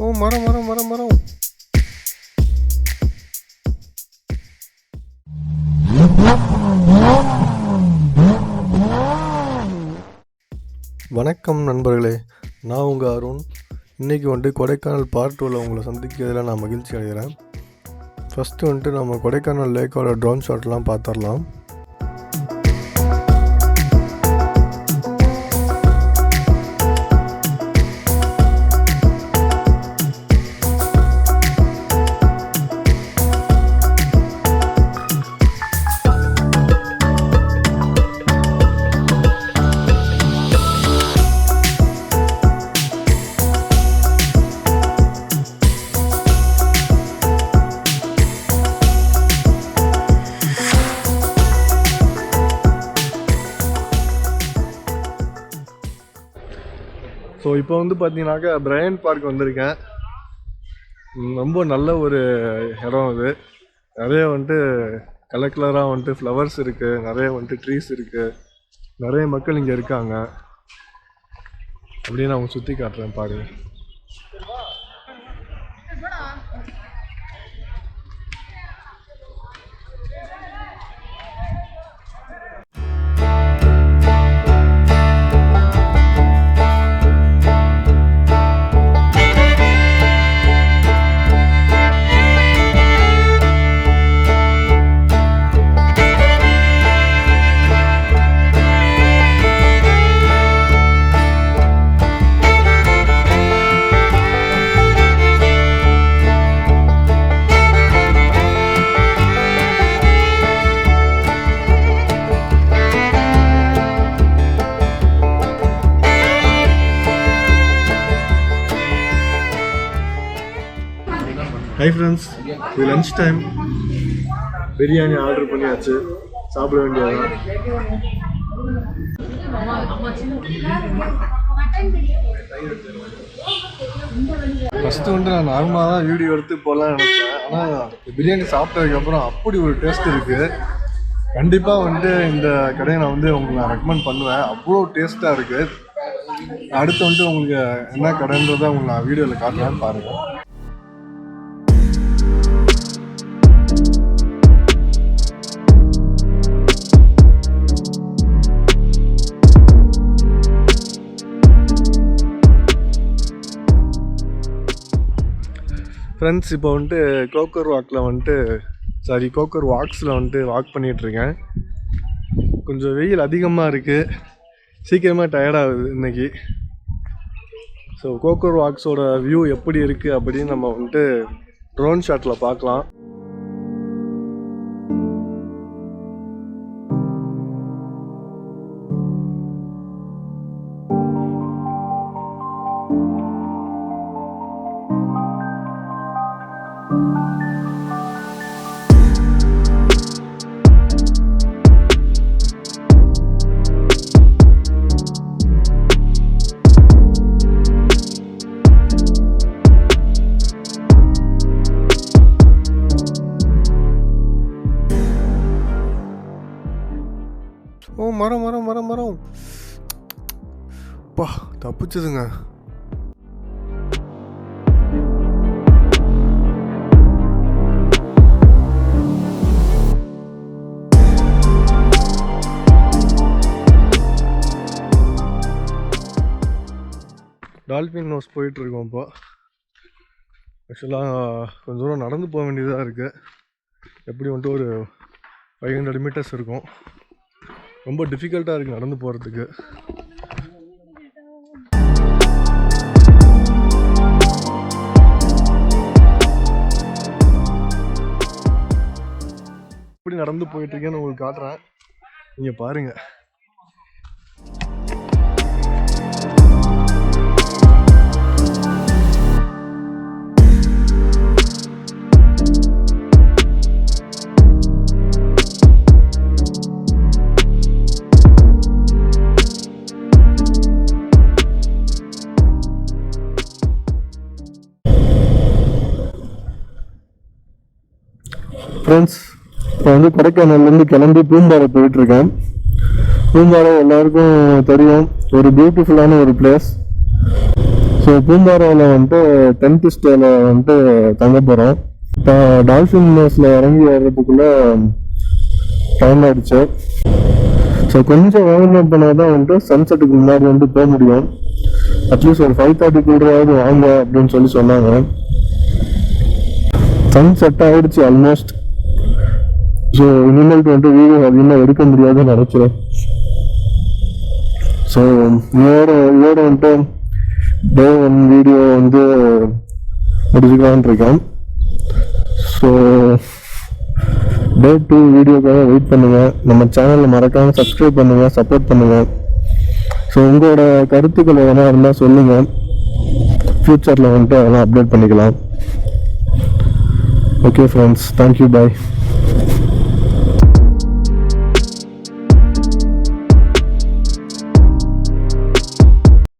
ஓ மரம் மரம் மரம் மரம். வணக்கம் நண்பர்களே, நான் உங்கள் அருண். இன்றைக்கி வந்துட்டு கொடைக்கானல் பார்ட் 2ல் உங்களை சந்திக்கிறதுல நான் மகிழ்ச்சி அடைகிறேன். ஃபஸ்ட்டு வந்துட்டு நம்ம கொடைக்கானல் லேக்கோட ட்ரோன் ஷாட்லாம் பார்த்துடலாம். ஸோ இப்போ வந்து பார்த்தீங்கன்னாக்கா பிரையன் பார்க் வந்திருக்கேன். ரொம்ப நல்ல ஒரு இடம் இது. நிறைய வந்துட்டு கலர் கலராக வந்துட்டு ஃப்ளவர்ஸ் இருக்குது, நிறைய வந்துட்டு ட்ரீஸ் இருக்குது, நிறைய மக்கள் இங்கே இருக்காங்க. அப்படியே நான் அவங்க சுற்றி காட்டுறேன் பாருங்க. ஹை ஃப்ரெண்ட்ஸ், இது லன்ச் டைம். பிரியாணி ஆர்டர் பண்ணியாச்சு, சாப்பிட வேண்டியதான். ஃபஸ்ட்டு வந்துட்டு நான் நார்மலாக தான் வீடியோ எடுத்து போகலான்னு நினச்சேன். ஆனால் பிரியாணி சாப்பிட்டதுக்கப்புறம் அப்படி ஒரு டேஸ்ட் இருக்குது. கண்டிப்பாக வந்துட்டு இந்த கடையை நான் வந்து உங்களுக்கு நான் ரெக்கமெண்ட் பண்ணுவேன். அவ்வளோ டேஸ்ட்டாக இருக்குது. அடுத்து வந்துட்டு உங்களுக்கு என்ன கடைன்றதை உங்களுக்கு நான் வீடியோவில் காட்டுறேன்னு பாருங்கள். ஃப்ரெண்ட்ஸ், இப்போ வந்துட்டு கோக்கர் வாக்ஸில் வந்துட்டு வாக் பண்ணிகிட்ருக்கேன். கொஞ்சம் வெயில் அதிகமாக இருக்குது, சீக்கிரமாக டயர்டாகுது இன்றைக்கி. ஸோ கோக்கர் வாக்ஸோட வியூ எப்படி இருக்குது அப்படின்னு நம்ம வந்துட்டு ட்ரோன் ஷாட்டில் பார்க்கலாம். ஓ மரம் மரம் மரம் மரம். பா, தப்பிச்சதுங்க. டால்ஃபின் ஹவுஸ் போயிட்டுருக்கோம். இப்போ ஆக்சுவலாக கொஞ்சம் தூரம் நடந்து போக வேண்டியதாக இருக்குது. எப்படி வந்துட்டு ஒரு 500 மீட்டர்ஸ் இருக்கும். ரொம்ப டிஃபிகல்ட்டாக இருக்குது நடந்து போகிறதுக்கு. எப்படி நடந்து போயிட்டுருக்கேன்னு உங்களுக்கு காட்டுறேன், நீங்கள் பாருங்கள். ஃப்ரெண்ட்ஸ், இப்போ வந்து கொடைக்கானல்லேருந்து கிளம்பி பூம்பாறை போயிட்டுருக்கேன். பூம்பாறை எல்லாருக்கும் தெரியும், ஒரு பியூட்டிஃபுல்லான ஒரு பிளேஸ். ஸோ பூம்பாறையில் வந்துட்டு 10th ஸ்டேல வந்துட்டு தங்க போகிறோம். இப்போ டால்ஃபின் மேஸில் இறங்கி வர்றதுக்குள்ளே டைம் ஆயிடுச்சு. ஸோ கொஞ்சம் வார்ம் பண்ணால் தான் வந்துட்டு சன்செட்டுக்கு முன்னாடி வந்து போக முடியும். அட்லீஸ்ட் ஒரு 5:30 வாங்க அப்படின்னு சொன்னாங்க. சன்செட் ஆயிடுச்சு ஆல்மோஸ்ட். ஸோ இனிமேல் வந்துட்டு வீடியோ அதிகமாக எடுக்க முடியாதுன்னு நினைக்கிறேன். ஸோ இதோட வந்துட்டு டே 1 வீடியோ வந்து முடிச்சுக்கலான் இருக்கேன். ஸோ டே 2 வீடியோக்காக வெயிட் பண்ணுங்க. நம்ம சேனலை மறக்காம சப்ஸ்கிரைப் பண்ணுங்க, சப்போர்ட் பண்ணுங்க. ஸோ உங்களோட கருத்துக்கள் எதனா இருந்தால் சொல்லுங்க. ஃபியூச்சரில் வந்துட்டு அதெல்லாம் அப்டேட் பண்ணிக்கலாம். ஓகே ஃப்ரெண்ட்ஸ், தேங்க்யூ, பாய்.